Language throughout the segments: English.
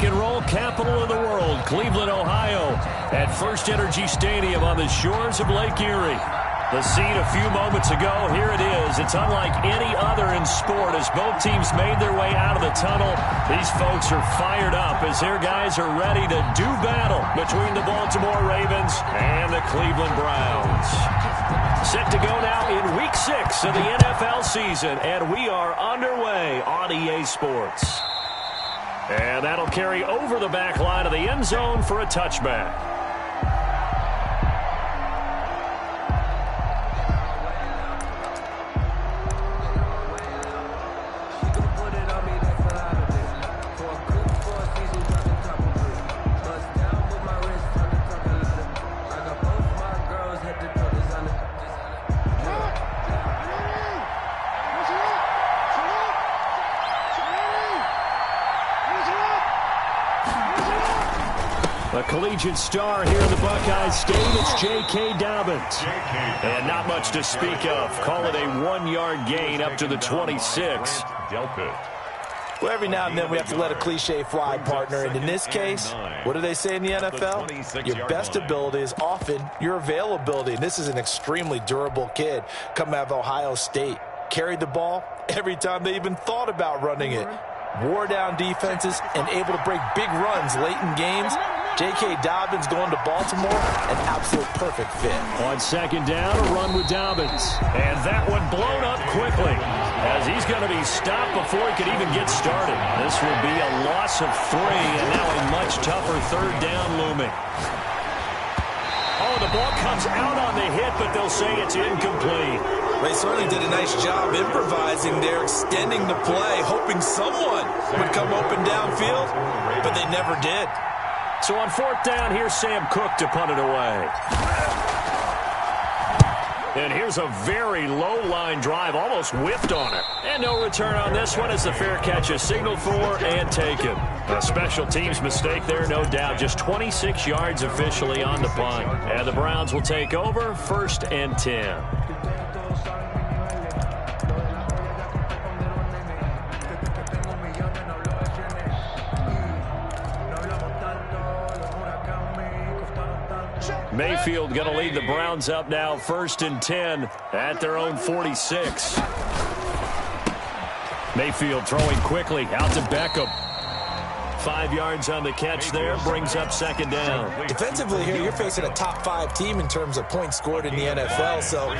and roll capital of the world, Cleveland, Ohio, at First Energy Stadium on the shores of Lake Erie. The scene a few moments ago, here it is. It's unlike any other in sport as both teams made their way out of the tunnel. These folks are fired up as their guys are ready to do battle between the Baltimore Ravens and the Cleveland Browns. Set to go now in Week 6 of the NFL season, and we are underway on EA Sports. And that'll carry over the back line of the end zone for a touchback. A collegiate star here in the Buckeye State, it's J.K. Dobbins. And not much to speak of. Call it a 1-yard gain up to the 26. Well, every now and then we have to let a cliche fly, partner. And in this case, what do they say in the NFL? Your best ability is often your availability. And this is an extremely durable kid coming out of Ohio State. Carried the ball every time they even thought about running it. Wore down defenses and able to break big runs late in games. J.K. Dobbins going to Baltimore, an absolute perfect fit. On second down, a run with Dobbins. And that one blown up quickly as he's going to be stopped before he could even get started. This will be a loss of 3, and now a much tougher third down looming. Oh, the ball comes out on the hit, but they'll say it's incomplete. They certainly did a nice job improvising there, extending the play, hoping someone would come open downfield, but they never did. So on fourth down, here's Sam Cook to punt it away. And here's a very low-line drive, almost whiffed on it. And no return on this one as the fair catch is signaled for and taken. A special teams mistake there, no doubt. Just 26 yards officially on the punt. And the Browns will take over, 1st and 10. Mayfield going to lead the Browns up now, 1st and 10 at their own 46. Mayfield throwing quickly out to Beckham. 5 yards on the catch there, brings up 2nd down. Defensively here, you're facing a top 5 team in terms of points scored in the NFL. So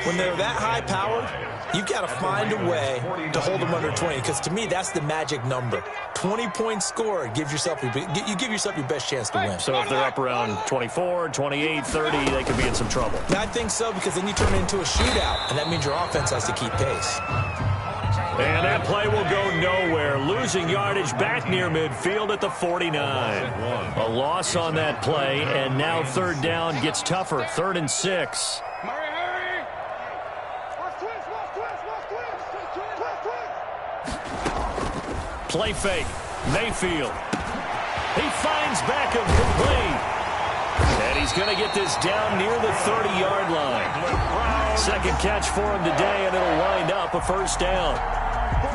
when they're that high-powered, you've got to find a way to hold them under 20, because to me, that's the magic number. 20 points scored, you give yourself your best chance to win. So if they're up around 24, 28, 30, they could be in some trouble. I think so, because then you turn it into a shootout, and that means your offense has to keep pace. And that play will go nowhere. Losing yardage back near midfield at the 49. A loss on that play, and now 3rd down gets tougher. 3rd and 6. Play fake. Mayfield. He finds Beckham complete. And he's going to get this down near the 30-yard line. 2nd catch for him today, and it'll wind up a 1st down.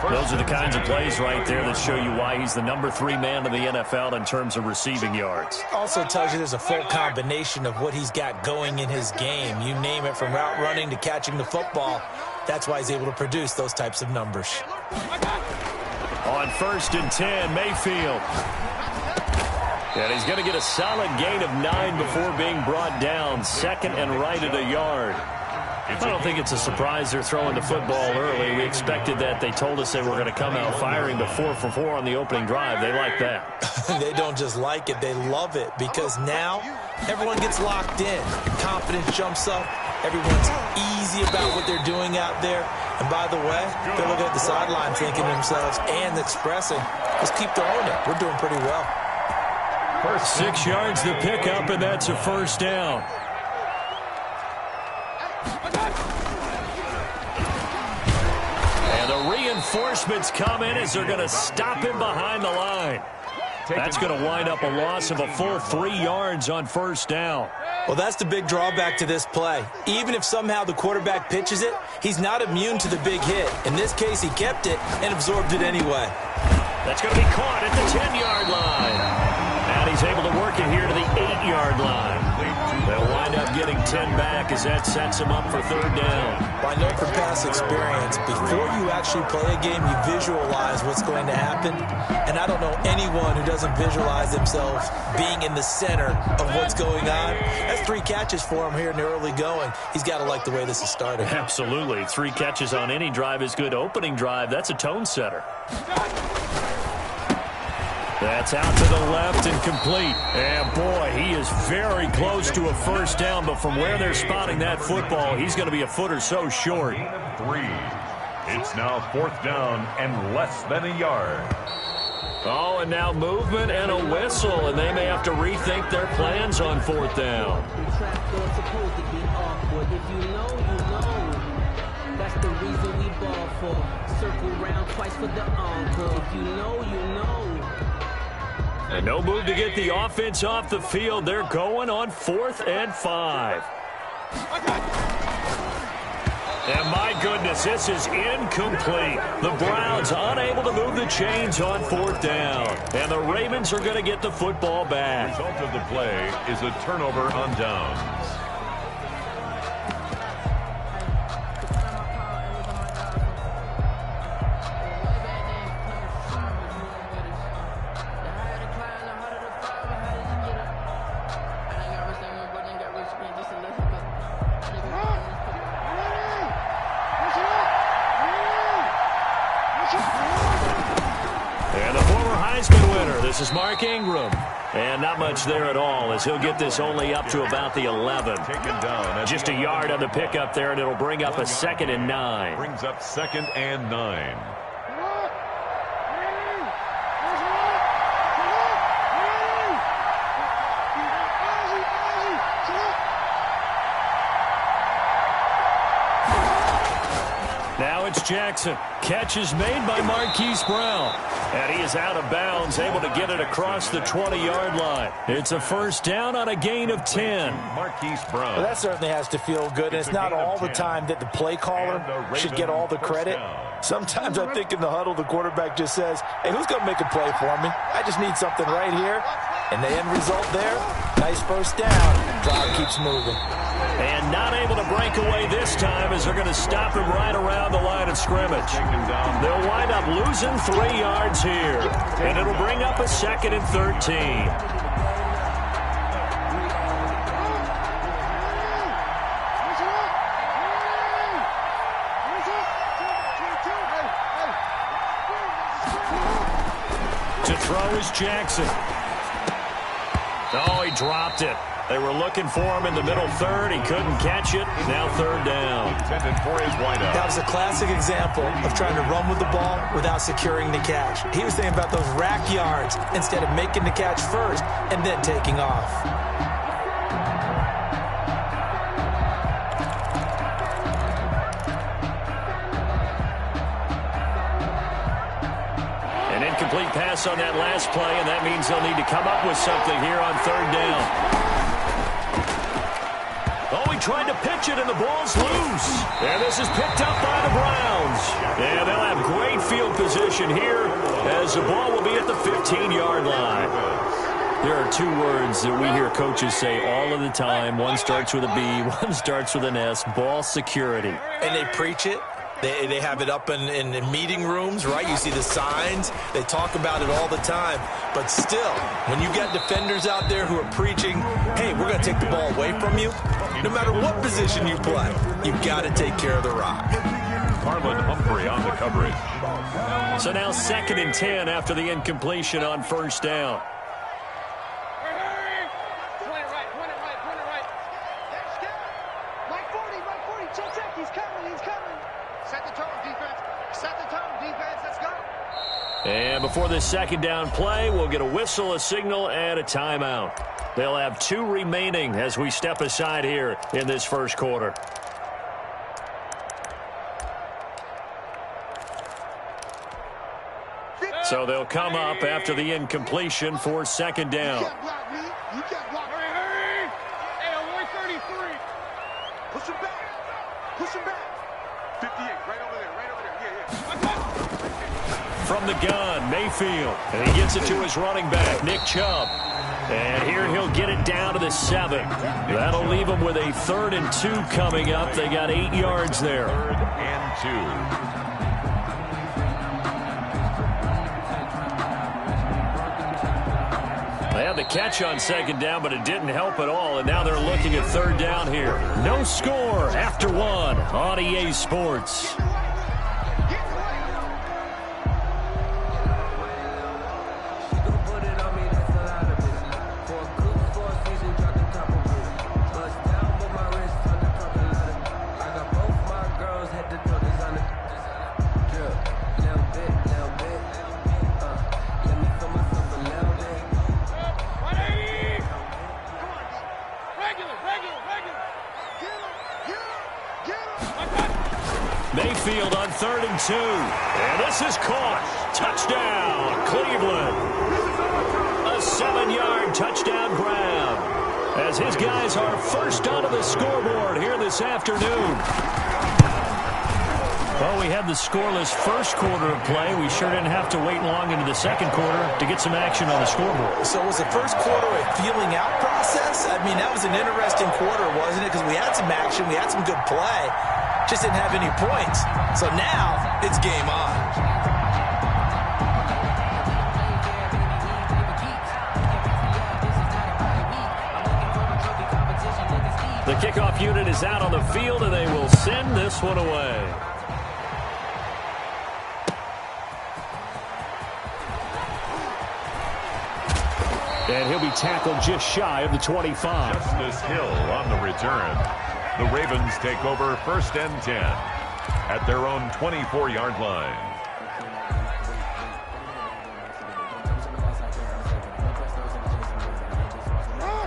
Those are the kinds of plays right there that show you why he's the number 3 man in the NFL in terms of receiving yards. Also tells you there's a full combination of what he's got going in his game. You name it, from route running to catching the football. That's why he's able to produce those types of numbers. On 1st and 10, Mayfield. And he's going to get a solid gain of 9 before being brought down. 2nd and right at a yard. I don't think it's a surprise they're throwing the football early. We expected that. They told us they were going to come out firing the 4 for 4 on the opening drive. They like that. They don't just like it, they love it, because now everyone gets locked in. Confidence jumps up. Everyone's easy about what they're doing out there. And by the way, they're looking at the sideline thinking to themselves and expressing, let's keep throwing it. We're doing pretty well. 6 yards to pick up, and that's a 1st down. And the reinforcements come in as they're going to stop him behind the line. That's going to wind up a loss of a full 3 yards on 1st down. Well, that's the big drawback to this play. Even if somehow the quarterback pitches it, he's not immune to the big hit. In this case, he kept it and absorbed it anyway. That's going to be caught at the 10-yard line. 8-yard line. They'll wind up getting 10 back as that sets them up for third down. Well, I know from past experience, before you actually play a game, you visualize what's going to happen. And I don't know anyone who doesn't visualize themselves being in the center of what's going on. That's 3 catches for him here in the early going. He's got to like the way this is starting. Absolutely. 3 catches on any drive is good. Opening drive, that's a tone setter. That's out to the left and complete. And, boy, he is very close to a first down, but from where they're spotting that football, he's going to be a foot or so short. 3. It's now 4th down and less than a yard. Oh, and now movement and a whistle, and they may have to rethink their plans on 4th down. That's the reason we ball for. Circle round twice for the encore. If you know, you know. And no move to get the offense off the field. They're going on 4th and 5. And my goodness, this is incomplete. The Browns unable to move the chains on 4th down. And the Ravens are going to get the football back. The result of the play is a turnover on downs. This is Mark Ingram. And not much there at all as he'll get this only up to about the 11. Just a yard on the pickup there, and it'll bring up a 2nd and 9. Brings up 2nd and 9. Now it's Jackson. Catch is made by Marquise Brown. And he is out of bounds, able to get it across the 20-yard line. It's a first down on a gain of 10. Marquise Brown. Well, that certainly has to feel good. And it's not all the time that the play caller should get all the credit. Sometimes I think in the huddle, the quarterback just says, hey, who's going to make a play for me? I just need something right here. And the end result there, nice first down. Drive keeps moving. And not able to break away this time as they're going to stop him right around the line of scrimmage. They'll wind up losing 3 yards here. And it'll bring up a 2nd and 13. To throw is Jackson. Oh, he dropped it. They were looking for him in the middle third. He couldn't catch it. Now 3rd down. That was a classic example of trying to run with the ball without securing the catch. He was thinking about those rack yards instead of making the catch first and then taking off. An incomplete pass on that last play, and that means they'll need to come up with something here on 3rd down. Oh, he tried to pitch it, and the ball's loose. And this is picked up by the Browns. And they'll have great field position here as the ball will be at the 15-yard line. There are 2 words that we hear coaches say all of the time. One starts with a B, one starts with an S, ball security. And they preach it. They have it up in meeting rooms, right? You see the signs. They talk about it all the time. But still, when you got defenders out there who are preaching, hey, we're going to take the ball away from you, no matter what position you play, you've got to take care of the rock. Marlon Humphrey on the coverage. So now 2nd and 10 after the incompletion on 1st down. And before this 2nd down play, we'll get a whistle, a signal, and a timeout. They'll have 2 remaining as we step aside here in this first quarter. So they'll come up after the incompletion for 2nd down. You can't block me. Hey, on 133. Push him back. Push him back. 58, right over there. Yeah. From the gun, Mayfield. And he gets it to his running back, Nick Chubb. And here he'll get it down to the 7. That'll leave them with a 3rd and 2 coming up. They got 8 yards there. 3rd and 2. They had the catch on 2nd down, but it didn't help at all. And now they're looking at 3rd down here. No score after 1 on EA Sports. Mayfield on 3rd and 2. And this is caught. Touchdown, Cleveland. A 7-yard touchdown grab as his guys are first onto the scoreboard here this afternoon. Well, we had the scoreless first quarter of play. We sure didn't have to wait long into the second quarter to get some action on the scoreboard. So was the first quarter a feeling out process? I mean, that was an interesting quarter, wasn't it? Because we had some action, we had some good play. Just didn't have any points. So now it's game on. The kickoff unit is out on the field, and they will send this one away. And he'll be tackled just shy of the 25. Justice Hill on the return. The Ravens take over 1st and 10 at their own 24-yard line.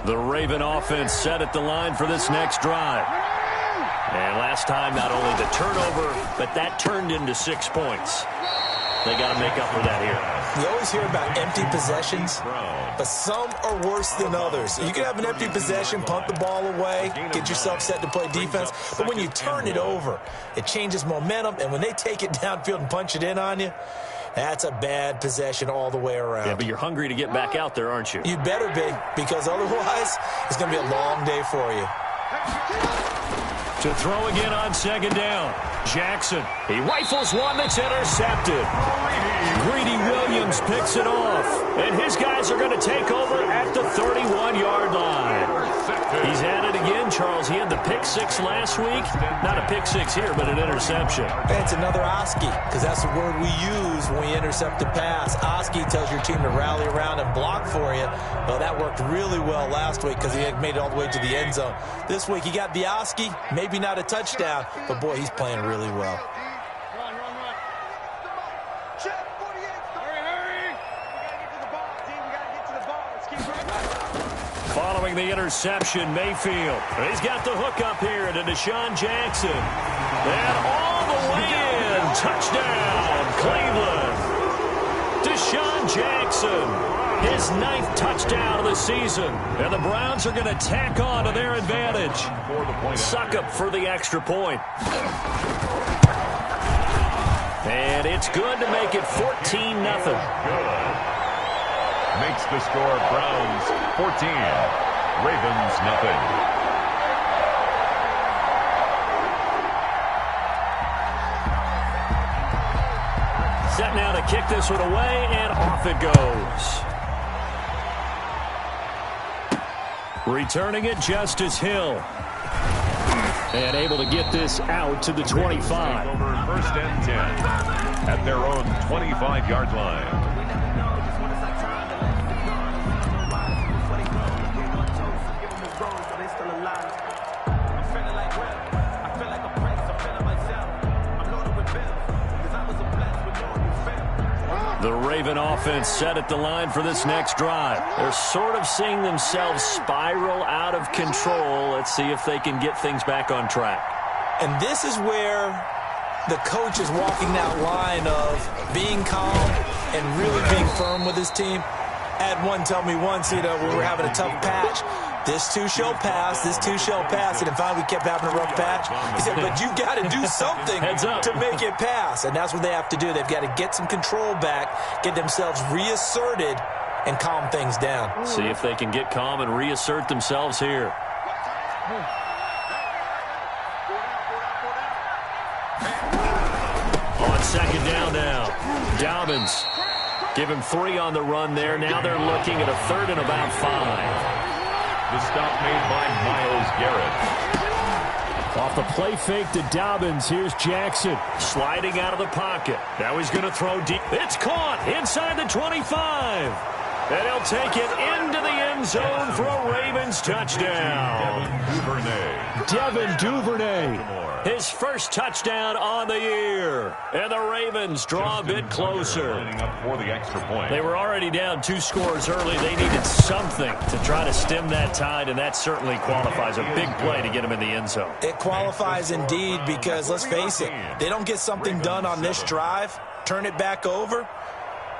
The Raven offense set at the line for this next drive. And last time, not only the turnover, but that turned into 6 points. They got to make up for that here. You always hear about empty possessions, but some are worse than others. You can have an empty possession, punt the ball away, get yourself set to play defense, but when you turn it over, it changes momentum, and when they take it downfield and punch it in on you, that's a bad possession all the way around. Yeah, but you're hungry to get back out there, aren't you? You better be, because otherwise, it's going to be a long day for you. To throw again on 2nd down. Jackson. He rifles one that's intercepted. Greedy Williams picks it off. And his guys are going to take over at the 31-yard line. He's at it again, Charles. He had the pick 6 last week. Not a pick 6 here, but an interception. And it's another Oski, because that's the word we use when we intercept a pass. Oski tells your team to rally around and block for you. Well, that worked really well last week because he had made it all the way to the end zone. This week, he got the Oski, maybe not a touchdown, but boy, he's playing really well. Following the interception, Mayfield. He's got the hook up here to Deshaun Jackson. And all the way in. Touchdown, Cleveland. Deshaun Jackson, his 9th touchdown of the season. And the Browns are going to tack on to their advantage. Suck up for the extra point. And it's good to make it 14-0. Makes the score Browns 14, Ravens nothing. Set now to kick this one away, and off it goes. Returning it, Justice Hill. And able to get this out to the 25. Over 1st and 10 at their own 25-yard line. The Raven offense set at the line for this next drive. They're sort of seeing themselves spiral out of control. Let's see if they can get things back on track. And this is where the coach is walking that line of being calm and really being firm with his team. I had one tell me once, when we were having a tough patch, this too shall pass, this too shall pass. And finally we kept having a rough patch. He said, but you got to do something to make it pass. And that's what they have to do. They've got to get some control back, get themselves reasserted, and calm things down. See if they can get calm and reassert themselves here. On second down now, Dobbins. Give him 3 on the run there. Now they're looking at a 3rd and about 5. The stop made by Myles Garrett. Off the play fake to Dobbins, here's Jackson. Sliding out of the pocket. Now he's going to throw deep. It's caught inside the 25. And he'll take it into the end zone for a Ravens touchdown. Devin Duvernay. His first touchdown on the year. And the Ravens draw a bit closer. Up for the extra point. They were already down 2 scores early. They needed something to try to stem that tide, and that certainly qualifies. A big play to get them in the end zone. It qualifies indeed because, let's face it, they don't get something done on this drive, turn it back over.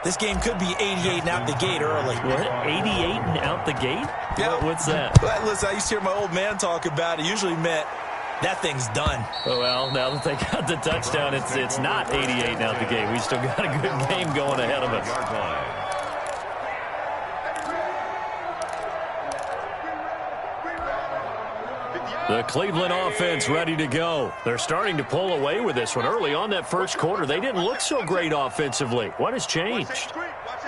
This game could be 88 and out the gate early. What? 88 and out the gate? Yeah. What's that? But listen, I used to hear my old man talk about it. Usually meant that thing's done. Oh, well, now that they got the touchdown, it's not 88 and out the gate. We still got a good game going ahead of us. The Cleveland offense ready to go. They're starting to pull away with this one. Early on that first quarter, they didn't look so great offensively. What has changed?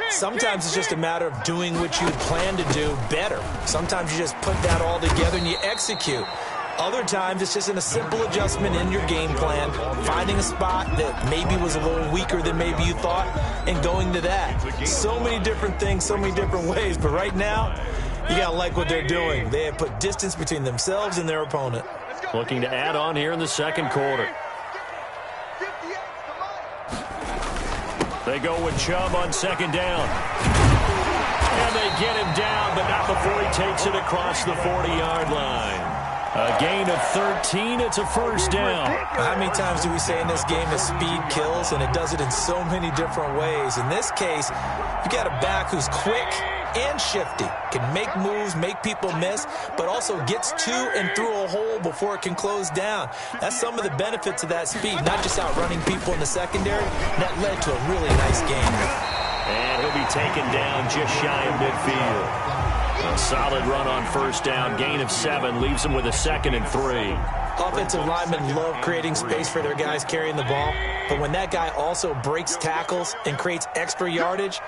Sometimes it's just a matter of doing what you had planned to do better. Sometimes you just put that all together and you execute. Other times it's just in a simple adjustment in your game plan, finding a spot that maybe was a little weaker than maybe you thought, and going to that. So many different things, so many different ways, but right now, you got to like what they're doing. They have put distance between themselves and their opponent. Looking to add on here in the second quarter. They go with Chubb on second down. And they get him down, but not before he takes it across the 40-yard line. A gain of 13, it's a first down. How many times do we say in this game that speed kills, and it does it in so many different ways? In this case, you got a back who's quick and shifty, can make moves, make people miss, but also gets to and through a hole before it can close down. That's some of the benefits of that speed, not just outrunning people in the secondary. That led to a really nice game. And he'll be taken down just shy of midfield. A solid run on first down, gain of 7, leaves them with a 2nd and 3. Offensive linemen love creating space for their guys carrying the ball, but when that guy also breaks tackles and creates extra yardage,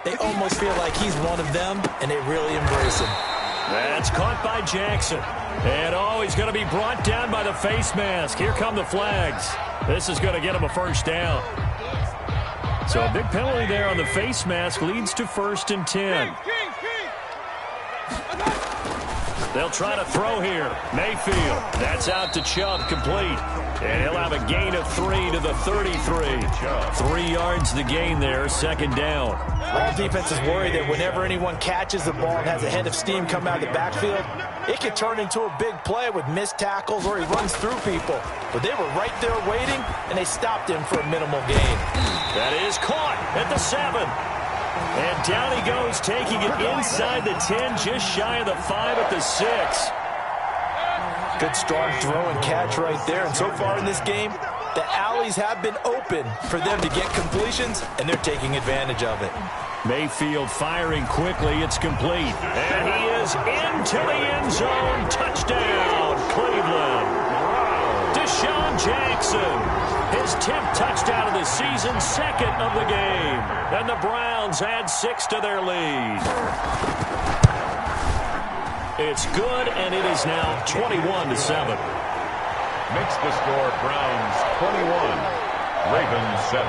they almost feel like he's one of them, and they really embrace him. That's caught by Jackson. And, he's going to be brought down by the face mask. Here come the flags. This is going to get him a first down. So a big penalty there on the face mask leads to 1st and 10. They'll try to throw here. Mayfield. That's out to Chubb, complete. And he'll have a gain of 3 to the 33. 3 yards the gain there, 2nd down. All defenses worry that whenever anyone catches the ball and has a head of steam come out of the backfield, it could turn into a big play with missed tackles or he runs through people. But they were right there waiting, and they stopped him for a minimal gain. That is caught at the 7. And down he goes, taking it inside the 10, just shy of the 5 at the 6. Good strong throw and catch right there. And so far in this game, the alleys have been open for them to get completions, and they're taking advantage of it. Mayfield firing quickly. It's complete. And he is into the end zone. Touchdown, Cleveland. Deshaun Jackson, his 10th touchdown of the season, 2nd of the game. And the Browns add 6 to their lead. It's good, and it is now 21-7. Makes the score Browns 21, Ravens 7.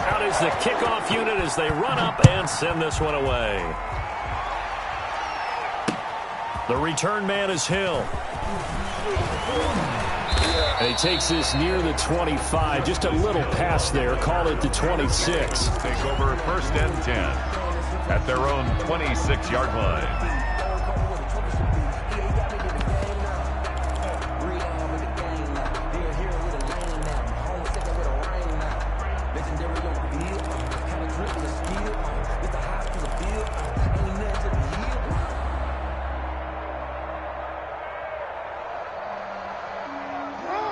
Out is the kickoff unit as they run up and send this one away. The return man is Hill. And he takes this near the 25. Just a little pass there. Call it the 26. Take over 1st and 10 at their own 26-yard line.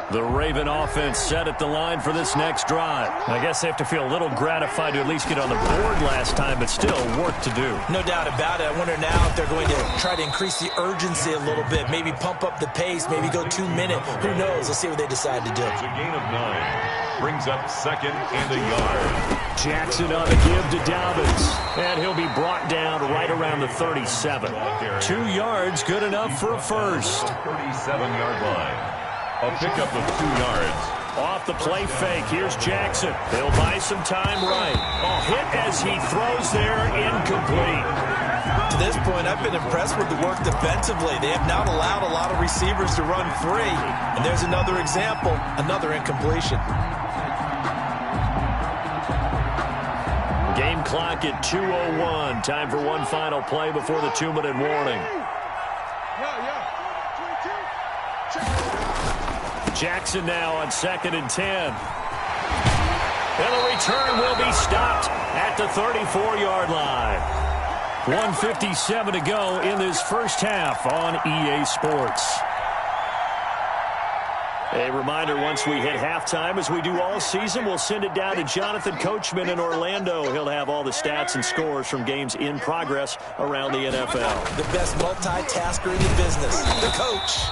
The Raven offense set at the line for this next drive. I guess they have to feel a little gratified to at least get on the board last time, but still work to do. No doubt about it. I wonder now if they're going to try to increase the urgency a little bit, maybe pump up the pace, maybe go 2 minute. Who knows? Let's see what they decide to do. It's a gain of 9. Brings up 2nd and a yard. Jackson on the give to Dobbins, and he'll be brought down right around the 37. 2 yards, good enough for a first. 37-yard line. A pickup of 2 yards. Off the play fake, here's Jackson. He'll buy some time right. A hit as he throws there, incomplete. To this point, I've been impressed with the work defensively. They have not allowed a lot of receivers to run free. And there's another example, another incompletion. Game clock at 2:01. Time for one final play before the 2-minute warning. Jackson now on 2nd and 10. And the return will be stopped at the 34-yard line. 1:57 to go in this first half on EA Sports. A reminder, once we hit halftime, as we do all season, we'll send it down to Jonathan Coachman in Orlando. He'll have all the stats and scores from games in progress around the NFL. The best multitasker in the business, the coach.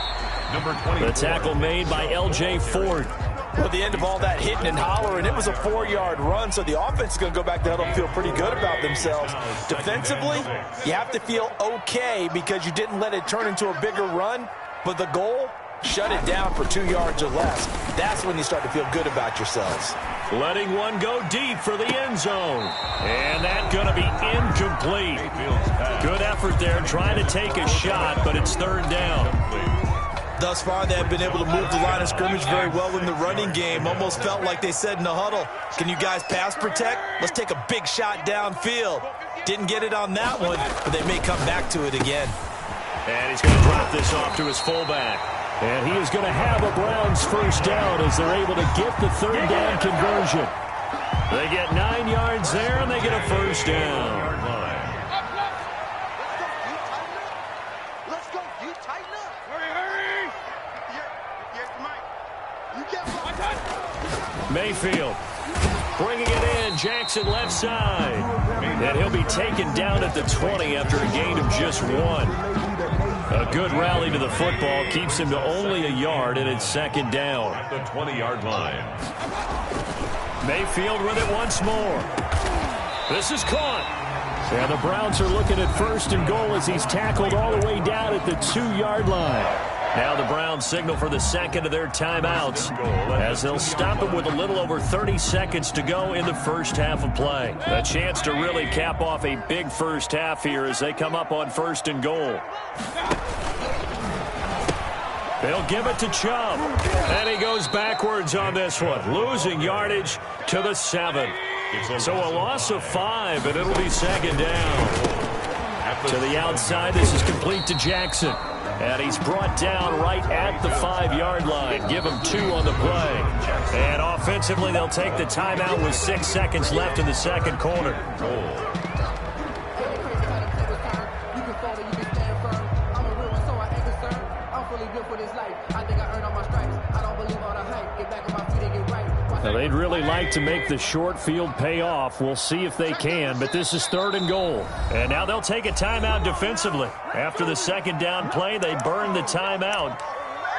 Number 20. The tackle made by L.J. Ford. Well, at the end of all that hitting and hollering, it was a 4-yard run, so the offense is going to go back to huddle and feel pretty good about themselves. Defensively, you have to feel okay because you didn't let it turn into a bigger run, but the goal, shut it down for 2 yards or less. That's when you start to feel good about yourselves. Letting one go deep for the end zone. And that's going to be incomplete. Good effort there trying to take a shot, but it's 3rd down. Thus far, they have been able to move the line of scrimmage very well in the running game. Almost felt like they said in the huddle, can you guys pass protect? Let's take a big shot downfield. Didn't get it on that one, but they may come back to it again. And he's going to drop this off to his fullback. And he is going to have a Browns first down as they're able to get the 3rd down conversion. They get 9 yards there, and they get a first down. Let's go. You tighten up. Hurry. Mayfield bringing it in. Jackson left side. And he'll be taken down at the 20 after a gain of just 1. A good rally to the football keeps him to only a yard, and it's 2nd down. At the 20-yard line. Mayfield with it once more. This is caught. And the Browns are looking at 1st and goal as he's tackled all the way down at the 2-yard line. Now the Browns signal for the 2nd of their timeouts as they'll stop it with a little over 30 seconds to go in the first half of play. A chance to really cap off a big first half here as they come up on 1st and goal. They'll give it to Chubb. And he goes backwards on this one, losing yardage to the 7. So a loss of 5, and it'll be 2nd down. To the outside, this is complete to Jackson. And he's brought down right at the 5-yard line. Give him 2 on the play. And offensively, they'll take the timeout with 6 seconds left in the 2nd quarter. Now, they'd really like to make the short field pay off. We'll see if they can, but this is 3rd and goal. And now they'll take a timeout defensively. After the 2nd down play, they burn the timeout,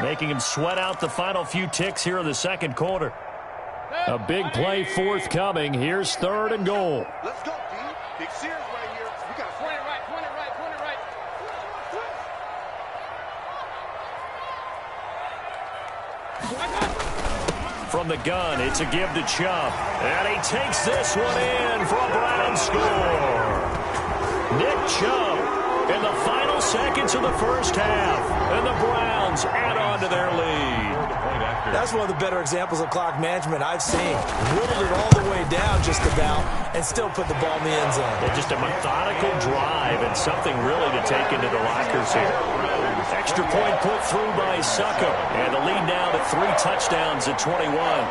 making him sweat out the final few ticks here in the 2nd quarter. A big play forthcoming. Here's 3rd and goal. Let's go, D. Big Sears right here. We got to point it right. From the gun, it's a give to Chubb. And he takes this one in for a Brown score. Nick Chubb in the final seconds of the first half. And the Browns add on to their lead. That's one of the better examples of clock management I've seen. Whittled it all the way down just about and still put the ball in the end zone. Yeah, just a methodical drive and something really to take into the lockers here. Extra point put through by Succop. And the lead now to 3 touchdowns at 21.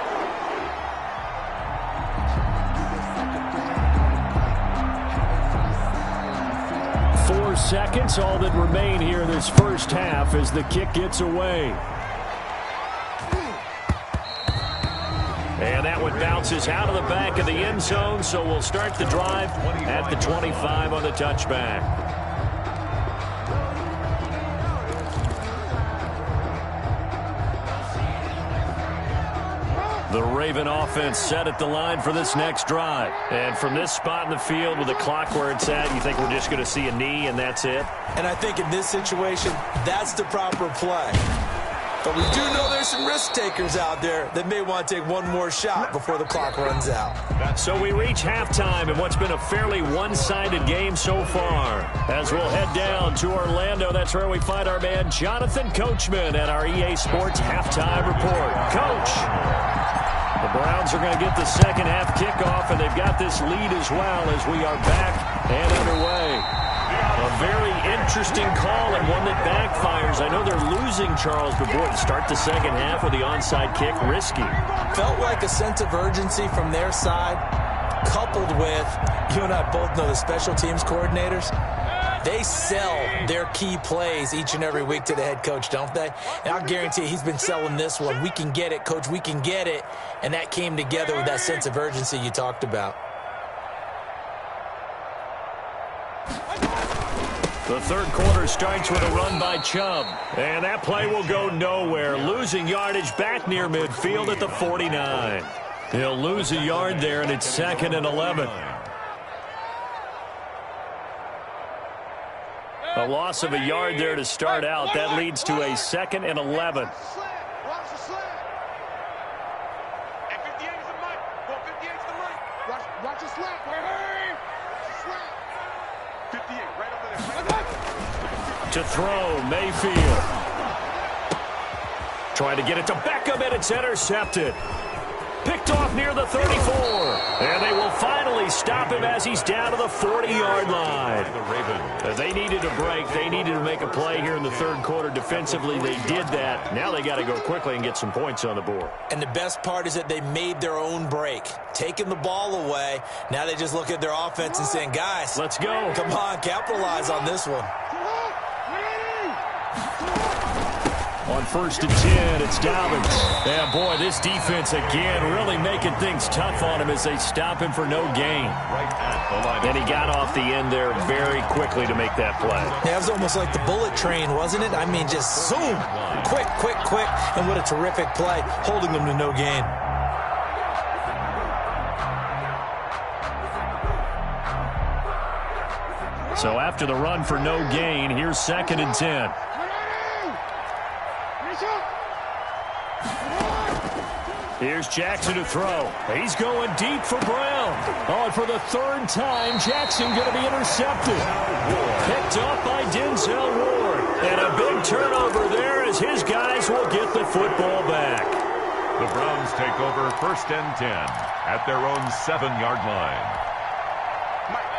4 seconds, all that remain here in this first half as the kick gets away. And that one bounces out of the back of the end zone, so we'll start the drive at the 25 on the touchback. The Raven offense set at the line for this next drive. And from this spot in the field with the clock where it's at, you think we're just going to see a knee and that's it? And I think in this situation, that's the proper play. But we do know there's some risk takers out there that may want to take one more shot before the clock runs out. So we reach halftime in what's been a fairly one-sided game so far. As we'll head down to Orlando, that's where we find our man Jonathan Coachman at our EA Sports Halftime Report. Coach! The Browns are going to get the second half kickoff, and they've got this lead as well as we are back and underway. A very interesting call and one that backfires. I know they're losing, Charles, but boy, to start the second half with the onside kick, risky. Felt like a sense of urgency from their side, coupled with, you and I both know the special teams coordinators. They sell their key plays each and every week to the head coach, don't they? And I'll guarantee you he's been selling this one. We can get it, coach, we can get it. And that came together with that sense of urgency you talked about. The third quarter starts with a run by Chubb. And that play will go nowhere. Losing yardage back near midfield at the 49. He'll lose a yard there, and it's 2nd and 11. A loss of a yard there to start out. That leads to a 2nd and 11. To throw, Mayfield. Trying to get it to Beckham, and it's intercepted. Picked off near the 34. And they will finally stop him as he's down to the 40-yard line. They needed a break. They needed to make a play here in the third quarter defensively. They did that. Now they got to go quickly and get some points on the board. And the best part is that they made their own break. Taking the ball away. Now they just look at their offense and saying, guys, let's go. Come on, capitalize on this one. On 1st and 10, it's Dobbins. Yeah, boy, this defense again really making things tough on him as they stop him for no gain. And he got off the end there very quickly to make that play. Yeah, it was almost like the bullet train, wasn't it? I mean, just zoom. Quick, quick, quick. And what a terrific play, holding them to no gain. So after the run for no gain, here's 2nd and 10. Here's Jackson to throw. He's going deep for Brown. Oh, and for the third time, Jackson going to be intercepted. Picked up by Denzel Ward. And a big turnover there as his guys will get the football back. The Browns take over 1st and 10 at their own 7-yard line.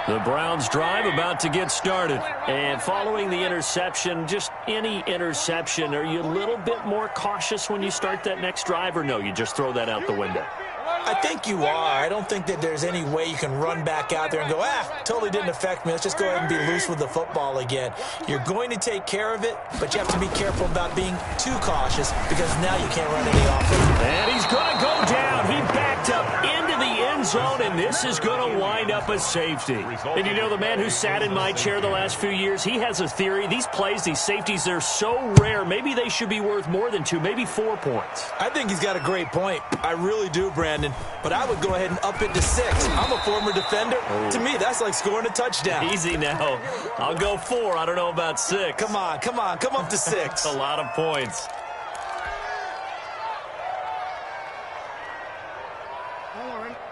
The Browns drive about to get started. And following the interception, just any interception, are you a little bit more cautious when you start that next drive, or no, you just throw that out the window? I think you are. I don't think that there's any way you can run back out there and go, totally didn't affect me. Let's just go ahead and be loose with the football again. You're going to take care of it, but you have to be careful about being too cautious because now you can't run any offense. And he's going to go down. He backed up into the end zone, and this is going to wind up a safety. And you know, the man who sat in my chair the last few years, he has a theory. These plays, these safeties, they're so rare. Maybe they should be worth more than 2, maybe 4 points. I think he's got a great point. I really do, Brandon. But I would go ahead and up it to 6. I'm a former defender. Oh. To me, that's like scoring a touchdown. Easy now. I'll go 4. I don't know about 6. Come on. Come up to 6. That's a lot of points.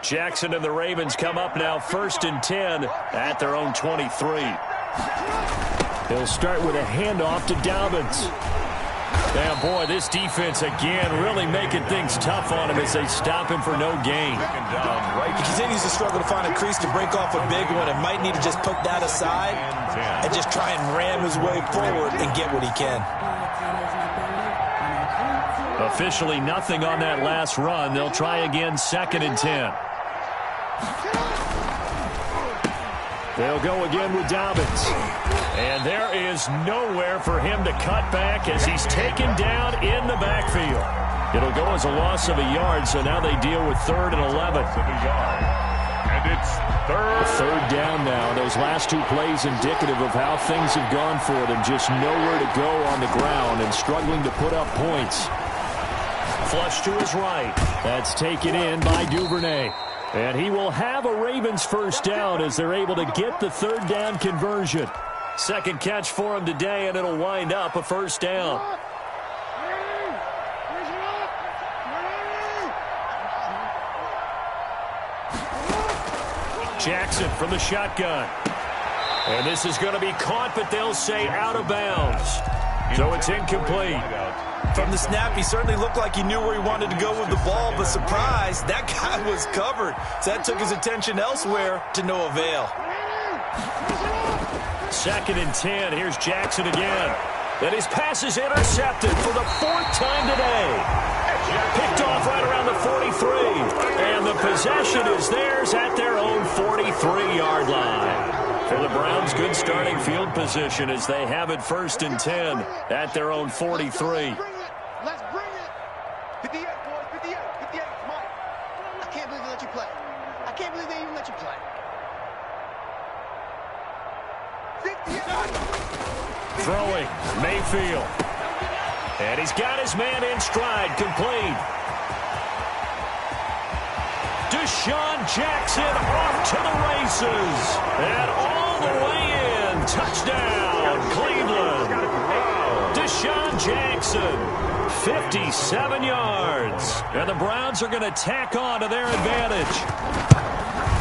Jackson and the Ravens come up now 1st and 10 at their own 23. He'll start with a handoff to Dobbins. And boy, this defense again really making things tough on him as they stop him for no gain. He continues to struggle to find a crease to break off a big one and might need to just put that aside and just try and ram his way forward and get what he can. Officially nothing on that last run. They'll try again 2nd and 10. They'll go again with Dobbins. And there is nowhere for him to cut back as he's taken down in the backfield. It'll go as a loss of a yard, so now they deal with 3rd and 11. And it's Third down now. Those last two plays indicative of how things have gone for them. Just nowhere to go on the ground and struggling to put up points. Flush to his right. That's taken in by Duvernay. And he will have a Ravens first down as they're able to get the 3rd down conversion. Second catch for him today, and it'll wind up a first down. Jackson from the shotgun. And this is going to be caught, but they'll say out of bounds. So it's incomplete. From the snap, he certainly looked like he knew where he wanted to go with the ball, but surprise, that guy was covered. So that took his attention elsewhere to no avail. 2nd and 10. Here's Jackson again. And his pass is intercepted for the 4th time today. Picked off right around the 43. And the possession is theirs at their own 43-yard line. For the Browns, good starting field position as they have it 1st and 10 at their own 43. Let's bring it. 58, boys. 58. 58. Mike. I can't believe they let you play. I can't believe they even let you play. 58. Throwing. Mayfield. And he's got his man in stride. Complete. Deshaun Jackson off to the races. And all the way in. Touchdown, Cleveland. Deshaun Jackson, 57 yards. And the Browns are going to tack on to their advantage.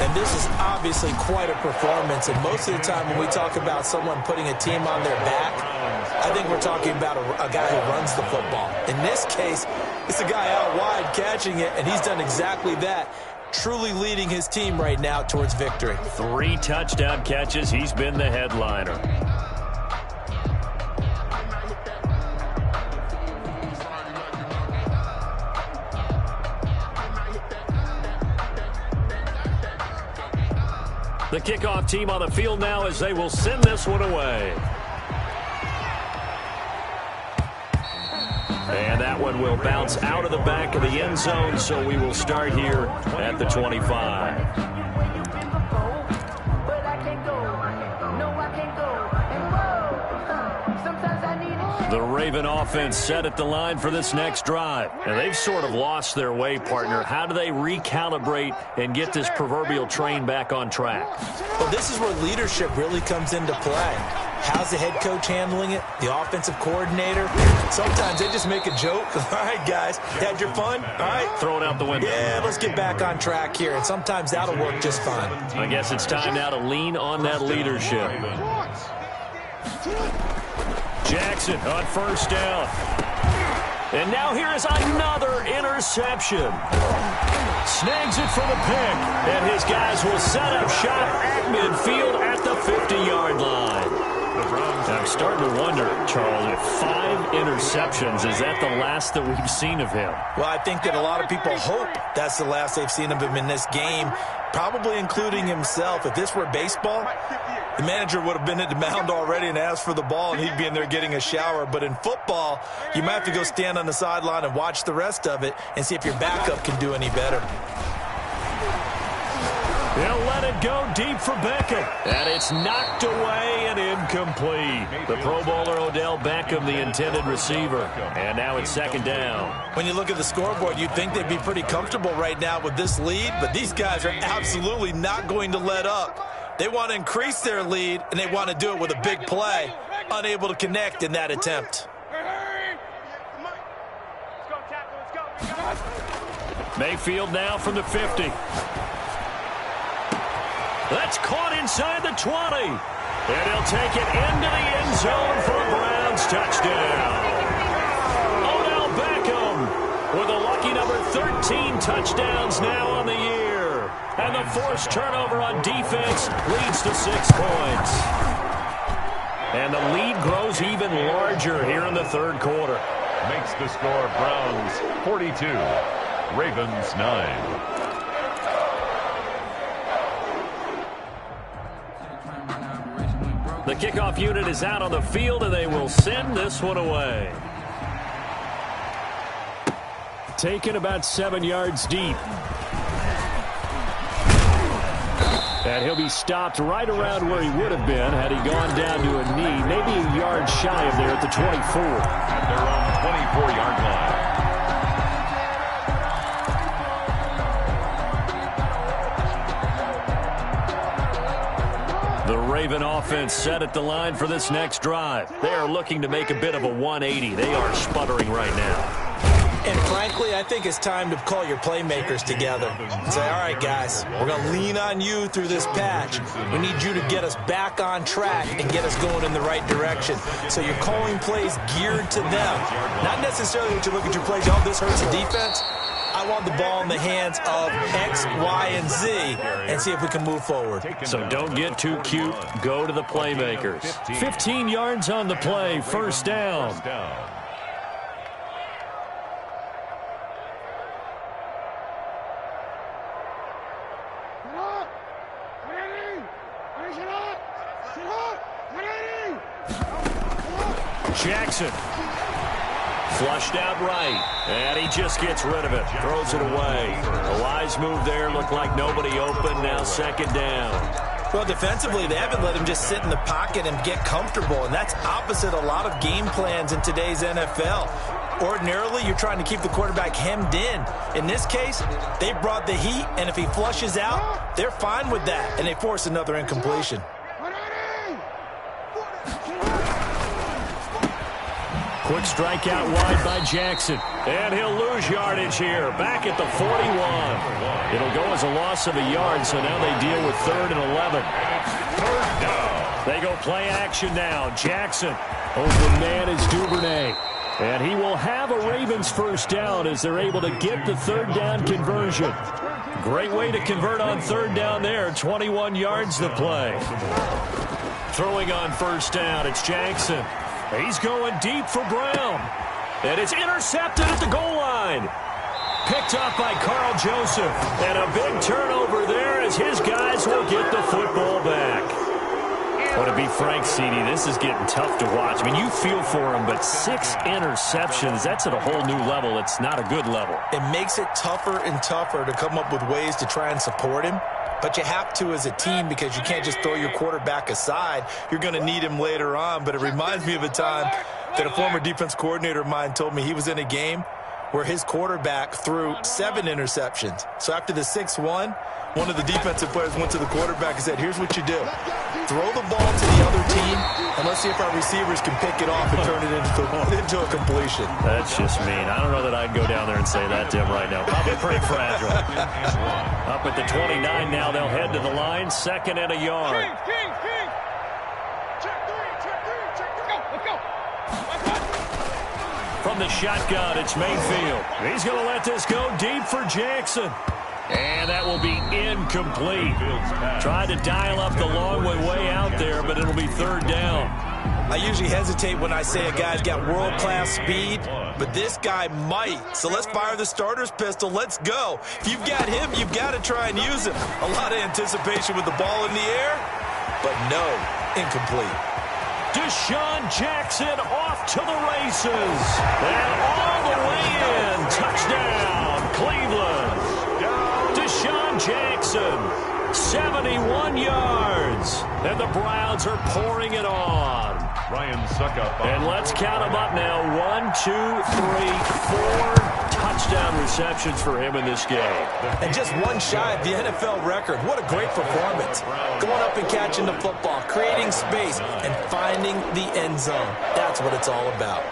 And this is obviously quite a performance. And most of the time when we talk about someone putting a team on their back, I think we're talking about a guy who runs the football. In this case, it's a guy out wide catching it, and he's done exactly that. Truly leading his team right now towards victory. 3 touchdown catches. He's been the headliner. The kickoff team on the field now as they will send this one away. And that one will bounce out of the back of the end zone, so we will start here at the 25. The Raven offense set at the line for this next drive. And they've sort of lost their way, partner. How do they recalibrate and get this proverbial train back on track? Well, this is where leadership really comes into play. How's the head coach handling it? The offensive coordinator? Sometimes they just make a joke. All right, guys, had your fun? All right. Throw it out the window. Yeah, let's get back on track here. And sometimes that'll work just fine. I guess it's time now to lean on that leadership. Jackson on first down. And now here is another interception. Snags it for the pick. And his guys will set up shop at midfield at the 50-yard line. I'm starting to wonder, Charles, if 5 interceptions, is that the last that we've seen of him? Well, I think that a lot of people hope that's the last they've seen of him in this game, probably including himself. If this were baseball, the manager would have been at the mound already and asked for the ball, and he'd be in there getting a shower. But in football, you might have to go stand on the sideline and watch the rest of it and see if your backup can do any better. He'll let it go deep for Beckham. And it's knocked away and incomplete. The Pro Bowler Odell Beckham, the intended receiver. And now it's 2nd down. When you look at the scoreboard, you'd think they'd be pretty comfortable right now with this lead, but these guys are absolutely not going to let up. They want to increase their lead, and they want to do it with a big play. Unable to connect in that attempt. Mayfield now from the 50. That's caught inside the 20. And he'll take it into the end zone for a Browns touchdown. Odell Beckham with a lucky number 13 touchdowns now on the year. And the forced turnover on defense leads to 6 points. And the lead grows even larger here in the 3rd quarter. Makes the score Browns 42, Ravens 9. The kickoff unit is out on the field, and they will send this one away. taken about 7 yards deep. And he'll be stopped right around where he would have been had he gone down to a knee, maybe a yard shy of there at the 24. At their own 24-yard line. The Raven offense set at the line for this next drive. They are looking to make a bit of a 180. They are sputtering right now. And frankly, I think it's time to call your playmakers together and say, all right, guys, we're going to lean on you through this patch. We need you to get us back on track and get us going in the right direction. So you're calling plays geared to them. Not necessarily that you look at your plays, oh, this hurts the defense. I want the ball in the hands of X, Y, and Z and see if we can move forward. So don't get too cute. Go to the playmakers. 15 yards on the play, first down. Jackson. Flushed out right. And he just gets rid of it. Throws it away. A wise move there. Looked like nobody open. Now second down. Well, defensively, they haven't let him just sit in the pocket and get comfortable. And that's opposite a lot of game plans in today's NFL. Ordinarily, you're trying to keep the quarterback hemmed in. In this case, they brought the heat. And if he flushes out, they're fine with that. And they force another incompletion. Quick strike out wide by Jackson. And he'll lose yardage here. Back at the 41. It'll go as a loss of a yard, so now they deal with 3rd and 11. They go play action now. Jackson. Open man is Duvernay. And he will have a Ravens first down as they're able to get the 3rd down conversion. Great way to convert on 3rd down there. 21 yards the play. Throwing on first down, it's Jackson. He's going deep for Brown. And it's intercepted at the goal line. Picked up by Carl Joseph. And a big turnover there as his guys will get the football back. Well, to be frank, CD, this is getting tough to watch. I mean, you feel for him, but 6 interceptions, that's at a whole new level. It's not a good level. It makes it tougher and tougher to come up with ways to try and support him. But you have to as a team because you can't just throw your quarterback aside. You're going to need him later on. But it reminds me of a time that a former defense coordinator of mine told me he was in a game where his quarterback threw 7 interceptions. So after the 6-1, one of the defensive players went to the quarterback and said, here's what you do. Throw the ball to the other team, and let's see if our receivers can pick it off and turn it into a completion. That's just mean. I don't know that I'd go down there and say that to him right now. Probably pretty fragile. Up at the 29 now, they'll head to the line. 2nd and a yard. King. Check three. Let's go. From the shotgun, it's Mayfield. He's going to let this go deep for Jackson. And that will be incomplete. Tried to dial up the long way out there, but it'll be 3rd down. I usually hesitate when I say a guy's got world-class speed, but this guy might. So let's fire the starter's pistol. Let's go. If you've got him, you've got to try and use him. A lot of anticipation with the ball in the air, but no, incomplete. Deshaun Jackson off to the races. And all the way in. Touchdown, Cleveland. Deshaun Jackson, 71 yards. And the Browns are pouring it on. Ryan Suckup. And let's count them up now. 1, 2, 3, 4 touchdown receptions for him in this game. And just one shy of the NFL record. What a great performance. Going up and catching the football, creating space, and finding the end zone. That's what it's all about.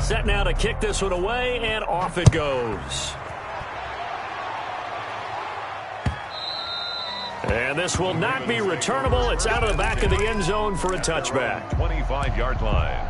Set now to kick this one away, and off it goes. And this will not be returnable. It's out of the back of the end zone for a touchback. 25-yard line.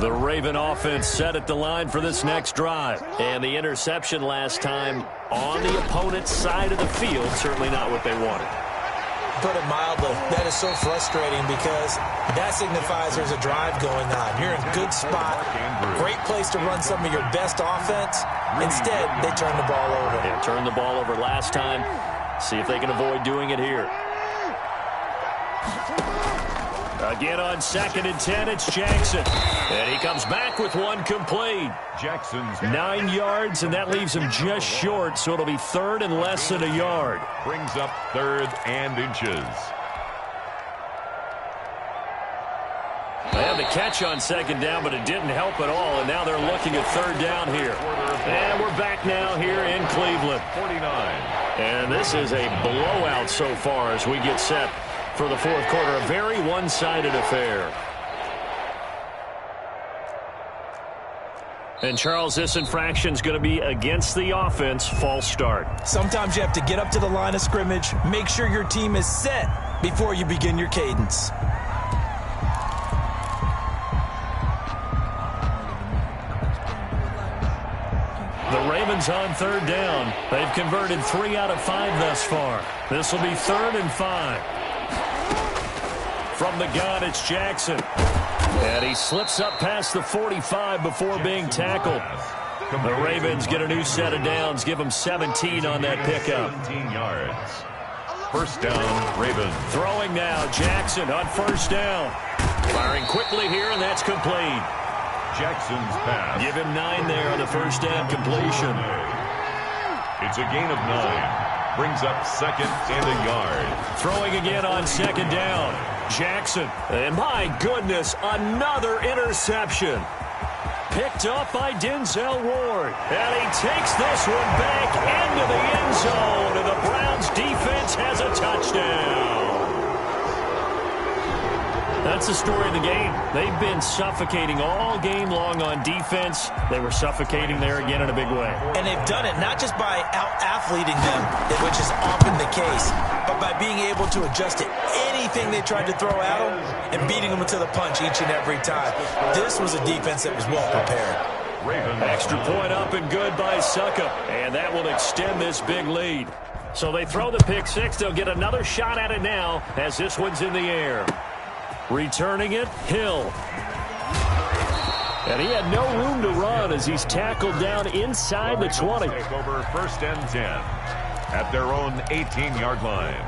The Raven offense set at the line for this next drive. And the interception last time on the opponent's side of the field, certainly not what they wanted. Put it mildly, that is so frustrating because that signifies there's a drive going on. You're in a good spot, great place to run some of your best offense. Instead, they turn the ball over. Yeah, turned the ball over last time. See if they can avoid doing it here. Again on 2nd and 10, it's Jackson. And he comes back with one complete. Jackson's 9 yards, and that leaves him just short, so it'll be 3rd and less than a yard. brings up 3rd and inches. They had the catch on 2nd down, but it didn't help at all, and now they're looking at 3rd down here. And we're back now here in Cleveland. 49. And this is a blowout so far as we get set for the 4th quarter. A very one-sided affair. And, Charles, this infraction's going to be against the offense. False start. Sometimes you have to get up to the line of scrimmage, make sure your team is set before you begin your cadence. The Ravens on 3rd down. They've converted 3 out of 5 thus far. This will be 3rd and 5. From the gun, it's Jackson. And he slips up past the 45 before being tackled. The Ravens get a new set of downs, give them 17 on that pickup. 17 yards. 1st down, Ravens. Throwing now, Jackson on 1st down. Firing quickly here, and that's complete. Jackson's pass. Give him 9 there on the 1st down completion. It's a gain of 9. Brings up 2nd and a yard. Throwing again on 2nd down. Jackson. And my goodness, another interception. Picked up by Denzel Ward. And he takes this one back into the end zone. And the Browns defense has a touchdown. That's the story of the game. They've been suffocating all game long on defense. They were suffocating there again in a big way. And they've done it not just by out-athleting them, which is often the case, but by being able to adjust to anything they tried to throw at them and beating them to the punch each and every time. This was a defense that was well prepared. Extra point up and good by Suckup. And that will extend this big lead. So they throw the pick six. They'll get another shot at it now as this one's in the air. Returning it, Hill. And he had no room to run as he's tackled down inside the 20. Take over 1st and 10 at their own 18-yard line.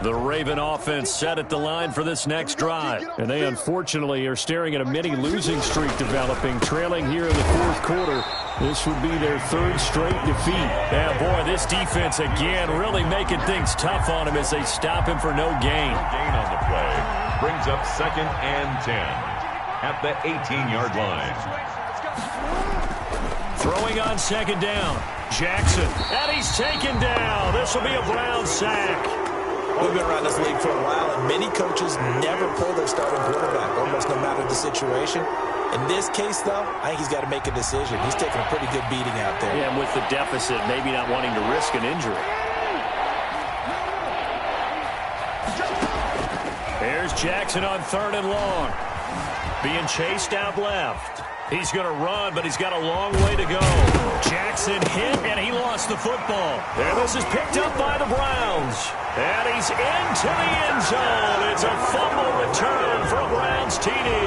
The Raven offense set at the line for this next drive. And they unfortunately are staring at a mini losing streak developing, trailing here in the 4th quarter. This would be their 3rd straight defeat. Yeah, boy, this defense again really making things tough on him as they stop him for no gain. Gain on the play. Brings up 2nd and 10 at the 18-yard line. Throwing on 2nd down. Jackson. And he's taken down. This will be a Brown sack. We've been around this league for a while, and many coaches never pull their starting quarterback, almost no matter the situation. In this case, though, I think he's got to make a decision. He's taking a pretty good beating out there. Yeah, and with the deficit, maybe not wanting to risk an injury. Here's Jackson on 3rd and long. Being chased out left. He's going to run, but he's got a long way to go. Jackson hit, and he lost the football. And this is picked up by the Browns. And he's into the end zone. It's a fumble return for a Browns TD.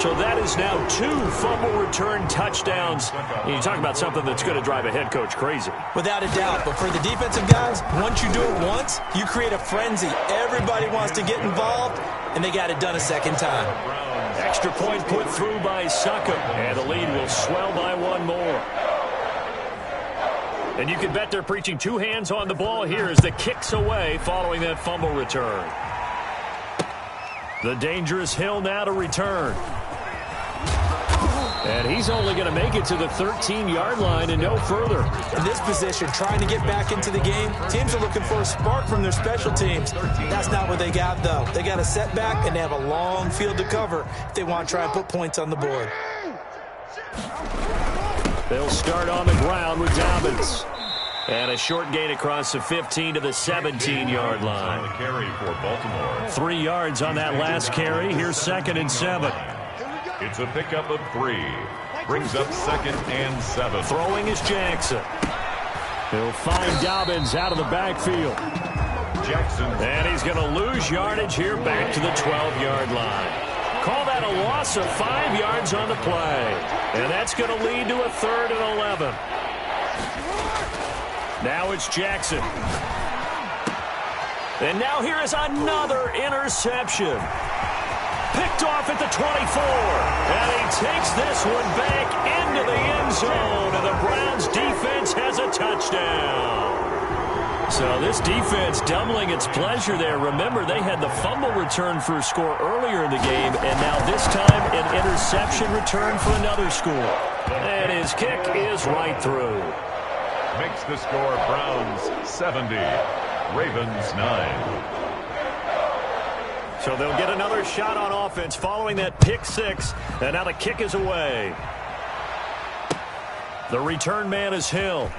So that is now 2 fumble return touchdowns. And you talk about something that's going to drive a head coach crazy. Without a doubt. But for the defensive guys, once you do it once, you create a frenzy. Everybody wants to get involved, and they got it done a 2nd time. Extra point put through by Suckup. And the lead will swell by 1 more. And you can bet they're preaching 2 hands on the ball here as the kick's away following that fumble return. The dangerous Hill now to return. And he's only going to make it to the 13-yard line and no further. In this position, trying to get back into the game, teams are looking for a spark from their special teams. That's not what they got, though. They got a setback, and they have a long field to cover if they want to try and put points on the board. They'll start on the ground with Dobbins. And a short gain across the 15 to the 17-yard line. On the carry for Baltimore. 3 yards on that last carry. Here's 2nd and 7. It's a pickup of 3. Brings up 2nd and 7. Throwing is Jackson. He'll find Dobbins out of the backfield. Jackson. And he's going to lose yardage here back to the 12-yard line. Call that a loss of 5 yards on the play. And that's going to lead to a 3rd and 11. Now it's Jackson. And now here is another interception. Picked off at the 24. And he takes this one back into the end zone. And the Browns defense has a touchdown. So this defense doubling its pleasure there. Remember, they had the fumble return for a score earlier in the game. And now this time an interception return for another score. And his kick is right through. Makes the score Browns 70, Ravens 9. So they'll get another shot on offense following that pick 6. And now the kick is away. The return man is Hill.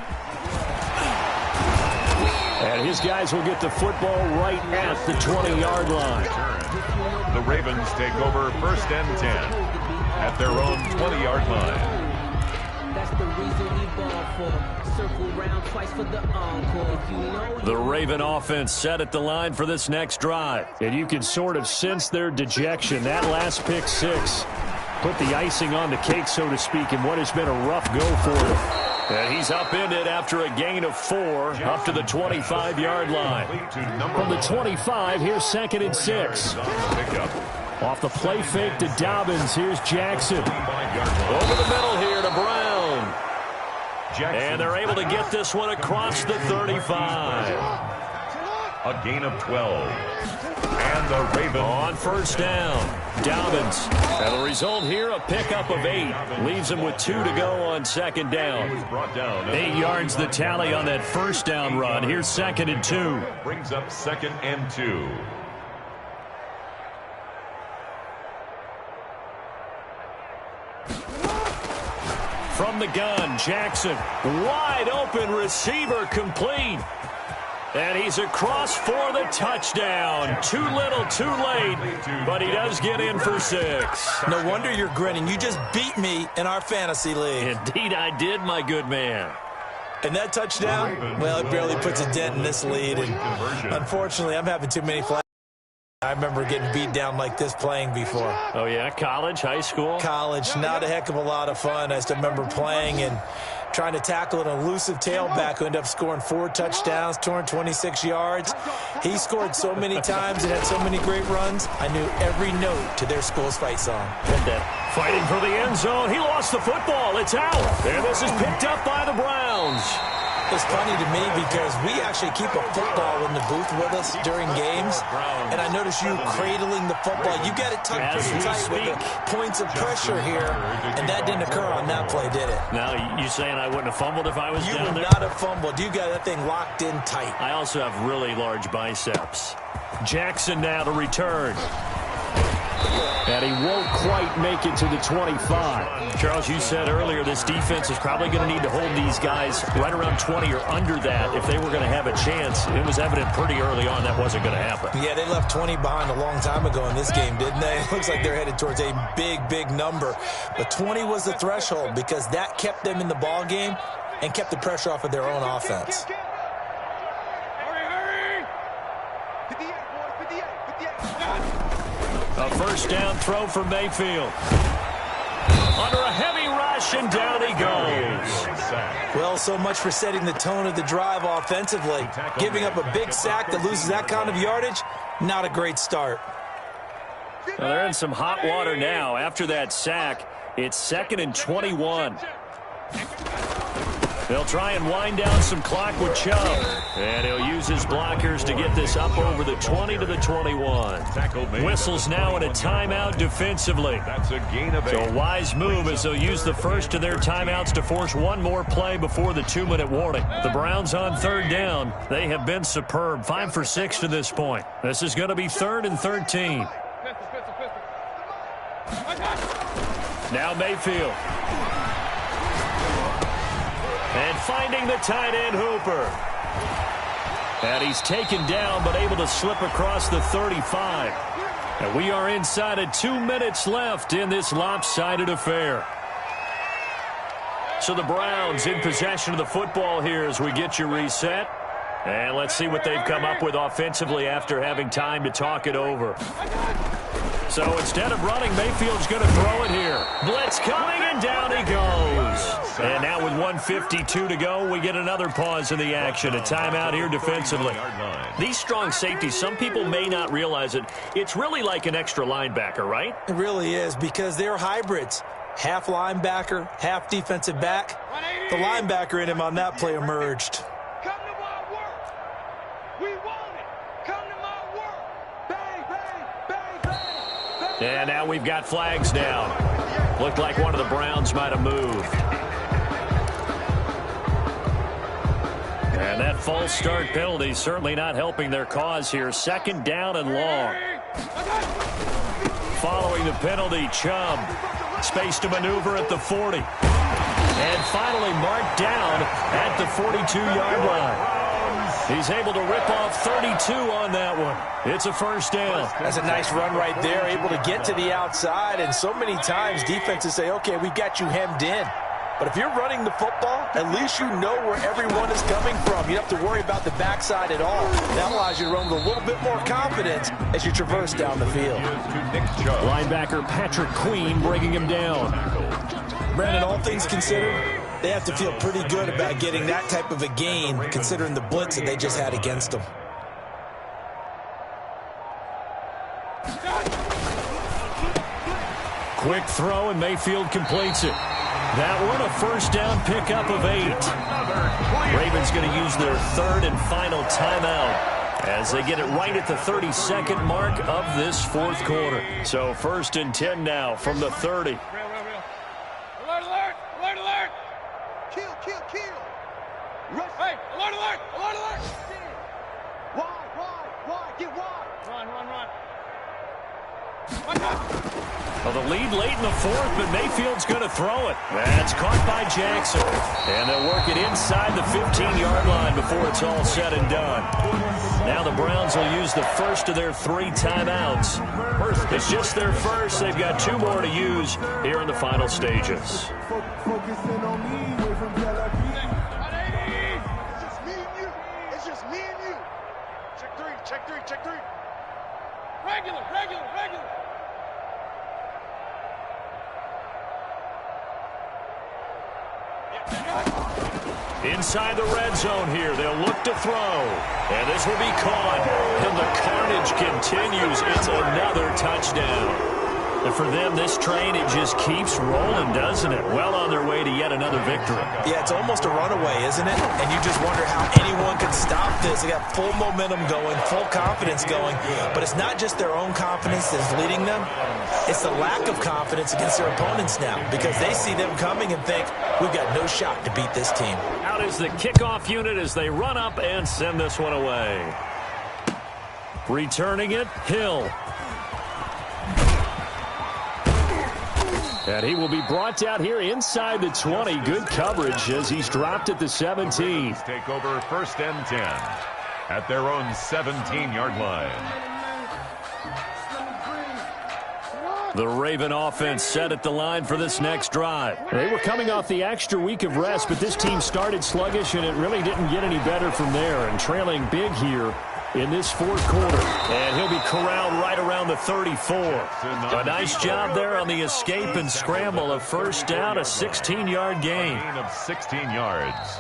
And his guys will get the football right at the 20-yard line. The Ravens take over 1st and 10 at their own 20-yard line. That's the reason we ball for. Circle round twice for the encore. If you know, the Raven offense set at the line for this next drive. And you can sort of sense their dejection. That last pick 6 put the icing on the cake, so to speak, in what has been a rough go for him. And he's upended after a gain of 4 up to the 25-yard line. From the 25, here's 2nd and 6. Off the play fake to Dobbins, here's Jackson. Over the middle here to Brown. And they're able to get this one across the 35. A gain of 12. And the Ravens on 1st down. Dobbins. And the result here, a pickup of 8. Leaves them with 2 to go on 2nd down. 8 yards the tally on that 1st down run. Here's 2nd and 2. Brings up 2nd and 2. From the gun, Jackson. Wide open receiver complete. And he's across for the touchdown. Too little, too late. But he does get in for 6. No wonder you're grinning. You just beat me in our fantasy league. Indeed I did, my good man. And that touchdown, well, it barely puts a dent in this lead. And unfortunately, I'm having too many flags. I remember getting beat down like this playing before. Oh, yeah? College, high school? College, not a heck of a lot of fun. I still remember playing and trying to tackle an elusive tailback who ended up scoring 4 touchdowns, 226 yards. He scored so many times and had so many great runs, I knew every note to their school's fight song. Fighting for the end zone. He lost the football. It's out. And this is picked up by the Browns. It's funny to me because we actually keep a football in the booth with us during games, and I notice you cradling the football. You got it tucked pretty tight with the points of pressure here, and that didn't occur on that play, did it? Now, you saying I wouldn't have fumbled if I was down there? You would not have fumbled. You got that thing locked in tight. I also have really large biceps. Jackson now to return. And he won't quite make it to the 25. Charles, you said earlier this defense is probably going to need to hold these guys right around 20 or under that if they were going to have a chance. It was evident pretty early on that wasn't going to happen. Yeah, they left 20 behind a long time ago in this game, didn't they? It looks like they're headed towards a big, big number. But 20 was the threshold because that kept them in the ball game and kept the pressure off of their own offense. A 1st down throw for Mayfield. Under a heavy rush, and down he goes. Well, so much for setting the tone of the drive offensively. Giving up a big sack that loses that kind of yardage, not a great start. Well, they're in some hot water now. After that sack, it's 2nd and 21. They'll try and wind down some clock with Chubb. And he'll use his blockers to get this up over the 20 to the 21. Whistles now in a timeout defensively. That's a gain of 8. So a wise move as they'll use the first of their timeouts to force one more play before the 2-minute warning. The Browns on 3rd down. They have been superb. 5 for 6 to this point. This is going to be 3rd and 13. Now Mayfield. And finding the tight end Hooper. And he's taken down but able to slip across the 35. And we are inside of 2 minutes left in this lopsided affair. So the Browns in possession of the football here as we get you reset. And let's see what they've come up with offensively after having time to talk it over. So instead of running, Mayfield's going to throw it here. Blitz coming, and down he goes. And now with 1:52 to go, we get another pause in the action. A timeout here defensively. These strong safeties, some people may not realize it. It's really like an extra linebacker, right? It really is, because they're hybrids. Half linebacker, half defensive back. The linebacker in him on that play emerged. Come to my work. We want it. Come to my work. Bang, bang, bang, bang, bang. And now we've got flags down. Looked like one of the Browns might have moved. And that false start penalty certainly not helping their cause here. Second down and long. Following the penalty, Chubb. Space to maneuver at the 40. And finally marked down at the 42-yard line. He's able to rip off 32 on that one. It's a first down. That's a nice run right there, able to get to the outside. And so many times defenses say, okay, we've got you hemmed in. But if you're running the football, at least you know where everyone is coming from. You don't have to worry about the backside at all. That allows you to run with a little bit more confidence as you traverse down the field. Linebacker Patrick Queen bringing him down. Brandon, all things considered, they have to feel pretty good about getting that type of a gain, considering the blitz that they just had against them. Quick throw, and Mayfield completes it. That one, a first down pickup of 8. Ravens going to use their third and final timeout as they get it right at the 32nd mark of this fourth quarter. So 1st and 10 now from the 30. Alert, alert, alert, alert. Kill, kill, kill. Rush. Hey, alert, alert, alert, alert. Wide, get wide. Run. Well, the lead late in the fourth, but Mayfield's going to throw it. That's caught by Jackson. And they'll work it inside the 15-yard line before it's all said and done. Now the Browns will use the first of their 3 timeouts. It's just their first. They've got 2 more to use here in the final stages. It's just me and you. Check three. Regular. Inside the red zone here, they'll look to throw. And this will be caught. And the carnage continues. It's another touchdown. And for them, this train, it just keeps rolling, doesn't it? Well on their way to yet another victory. Yeah, it's almost a runaway, isn't it? And you just wonder how anyone could stop this. They got full momentum going, full confidence going. But it's not just their own confidence that's leading them. It's the lack of confidence against their opponents now, because they see them coming and think, we've got no shot to beat this team. Out is the kickoff unit as they run up and send this one away. Returning it, Hill. And he will be brought down here inside the 20. Good coverage as he's dropped at the 17. Take over 1st and 10 at their own 17-yard line. The Raven offense set at the line for this next drive. They were coming off the extra week of rest, but this team started sluggish, and it really didn't get any better from there. And trailing big here in this fourth quarter. And he'll be corralled right around the 34. A nice job there on the escape and scramble. A first down, a 16-yard gain. Of 16 yards.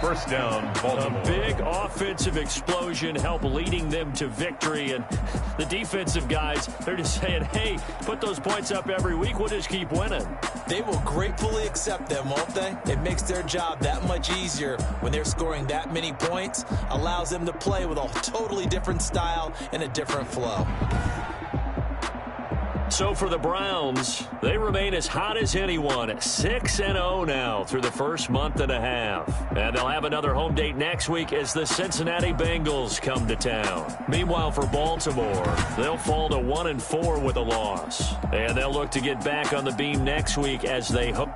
First down, Baltimore. A big offensive explosion helped leading them to victory. And the defensive guys, they're just saying, hey, put those points up every week. We'll just keep winning. They will gratefully accept them, won't they? It makes their job that much easier when they're scoring that many points. Allows them to play with a totally different style and a different flow. So for the Browns, they remain as hot as anyone at 6-0 now through the first month and a half. And they'll have another home date next week as the Cincinnati Bengals come to town. Meanwhile, for Baltimore, they'll fall to 1-4 with a loss. And they'll look to get back on the beam next week as they hook.